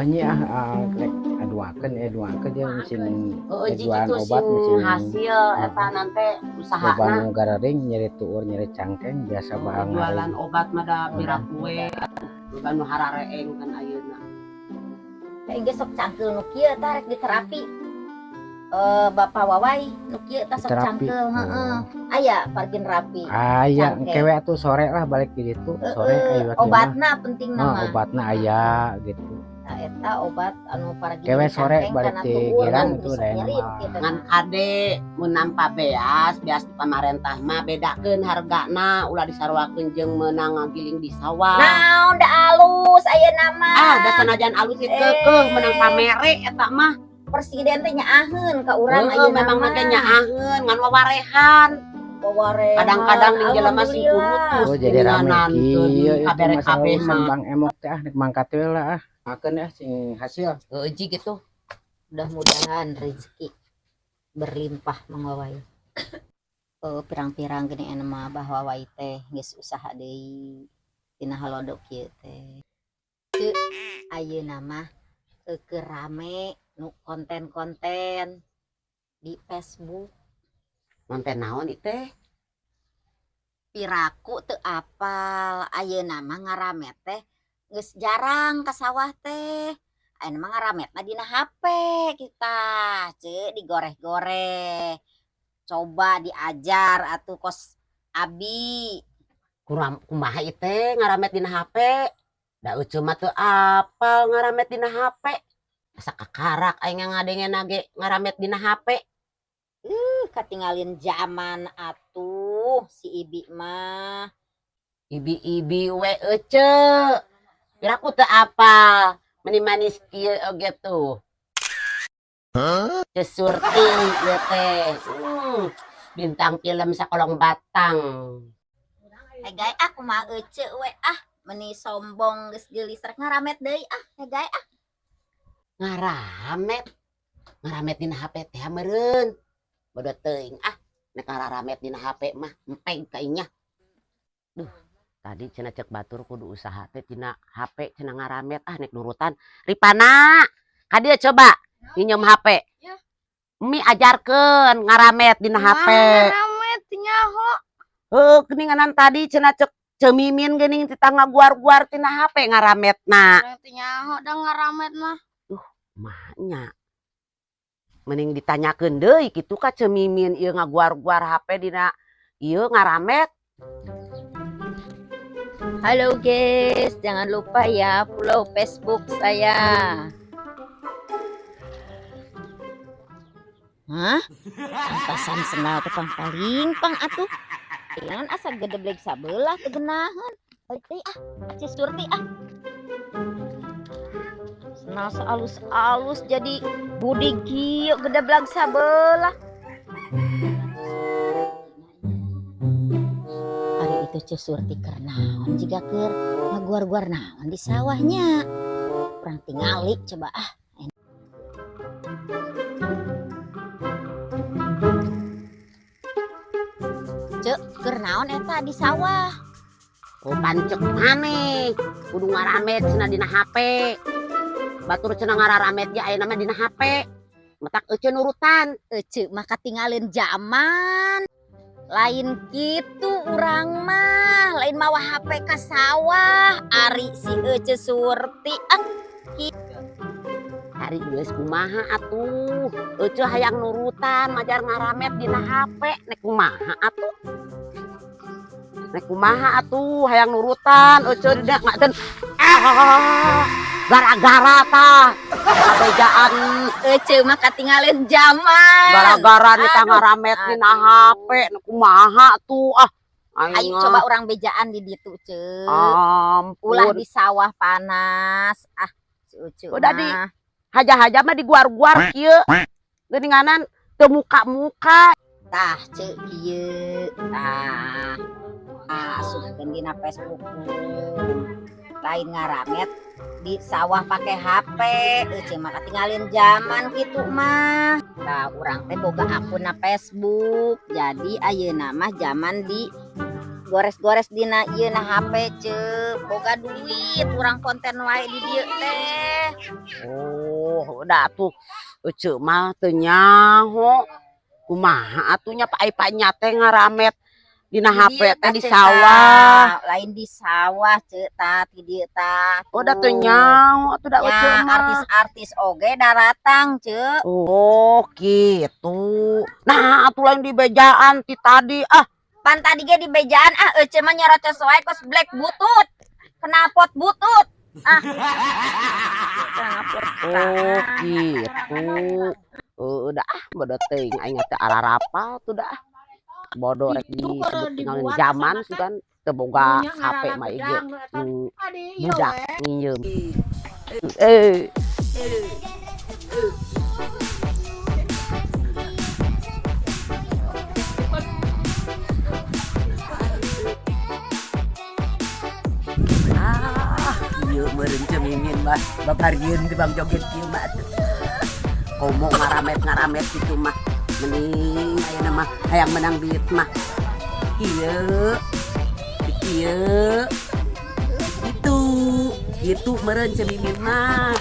nya aduakeun dia mesin Jika obat mesin hasil eta nanti usahana loba garering nyeri tuur nyeri cangkeng biasa bahan jualan obat mah da pira kue bukan nu harareeng kan ayeuna. Engge sok cangkeul nu kieu tah rek diterapi. Bapak Wawai nu kieu tah sok cangkeul, heeh. Aya pargin rapi. Aya kewe atuh sore lah balik di ditu sore aya obatna pentingna mah. Obatna aya gitu. Nah, eta obat anu pargin kewe sore balik di girang itu da Ngan kade mun nampa beas di pamarentah mah bedakeun hargana ulah disarwakeun jeung meunang ngagiling di sawah. Naon da alus ayeuna mah. Da sanajan alus itu keukeuh meunang pamere eta mah. Presiden teh nyaaheun ka urang ayeuna memang mah nyaaheun ngan wawarehan. Kadang-kadang ning jelema sing kurutus jadi rame kieu kabeh Bang Emok teh nek mangkat we lah makan ya sing hasil. Uji gitu. Mudah-mudahan rezeki berlimpah Mang Wawai. Pirang-pirang gini mah bahwa Wawai teh geus usaha deui tina halodok kieu teh. Teu ayeuna mah teu rame nu konten-konten di Facebook. Konten naon ieu teh? Piraku teu apal ayeuna mah ngarame teh geus jarang ka sawah teh. Ayeuna mah ngarametna dina HP kita, ceuk digoreh-goreh. Coba diajar atuh kos Abi. Kumaha ieu teh ngaramet dina HP? Da euceum mah teu apal ngaramet dina HP. Asa kakarak aing ngadengen ge ngaramet dina HP. Katinggalin zaman atuh si Ibi mah. Ibi-ibi we euceuk. Piraku teu apal. Meni manis kieu oge tuh. Surti ieu teh. Bintang film sakolong batang. Gay aku mah euceuk we meni sombong geus geulis rek ngaramet deui gay Ngaramet dina HP teh meureun. Bodo teuing nek ngaramet dina HP mah empeng ka inya. Duh, tadi cenah cek batur kudu usaha teh tina HP cenah ngaramet nek nurutan. Ripana, ka dieu coba pinjem HP. Ya. Mi ajarkeun ngaramet dina HP. Ngaramet nyaho. Keninganan tadi cenah cek cemimin geuning tita ngaguar-guar tina HP ngarametna. Nyaho da ngaramet mah. Mahnya mending ditanyakeun deui kitu ka cemimin ieu ngaguar-guar HP dina ieu ngaramet. Halo guys, jangan lupa ya follow Facebook saya. Antasan senal tepang paling pang atuh. Jangan asa gedeblek sabelah tegenahan. Teh Ci Surti Senal sealus-alus jadi budi kieu gedeblek sabelah. Hari itu Ci Surti keur naon jiga keur ngaguar-guar naon di sawahnya. Kurang tingali coba Cek keur naon eta di sawah. Pancek maneh kudu ngaramet cenah dina HP. Batur cenah ngaramet ge ayeuna mah dina HP. Matak euceun nurutan. Euceuk mah katinggalin zaman. Lain kitu urang mah, lain mawa HP ka sawah. Ari si Ece Surti Hari geus kumaha atuh? Ece hayang nurutan majar ngaramet dina HP nek kumaha atuh? Nek kumaha atuh hayang nurutan Ece dina ngaten gara-gara tah kabejaan Ece mah katinggalin zaman. Gara-gara nita ngaramet dina HP nek kumaha tuh Ayo coba orang bejaan di ditu ceuk. Ulah di sawah panas. Udah di haja-haja mah diguar-guar kieu. Geuninganan teu muka-muka. Tah ceuk kieu. Tah. Asupkeun dina Facebook. Lain ngaramet di sawah pakai HP, Ece mah ketinggalin zaman gitu mah. Nah, urang teh boga akunna Facebook. Jadi ayeuna mah zaman di gores-gores dina ieu na HP ceu boga duit urang konten wae di dieu teh. Oh, udah tuh ece mah teu nyaho. Kumaha atunya pae-paenya teh ngaramet dina HP teh di sawah. Lain di sawah ceu tah di dieu tah. Udah teu nyaho atuh da ece Ya, mah. artis-artis oge daratang ceu. Oh, gitu. Nah, atuh lain di bejaan ti tadi. Ah, Pan tadi ge di bejaan ece mah nyerocos wae kos black butut. Knalpot butut. oh gitu. Udah bodoh teuing aing teh ararapal tuh dah. Bodoh rek disebut tinggalin zaman sugan teu boga HP mah ieu. Budak nginjem. Ieu meureun cemimin mah babarieun di Bang Joget kieu mah. Komo ngaramet gitu mah. Mending ayeuna mah hayang menang duit mah. Kieu. Itu meureun cemimin mah.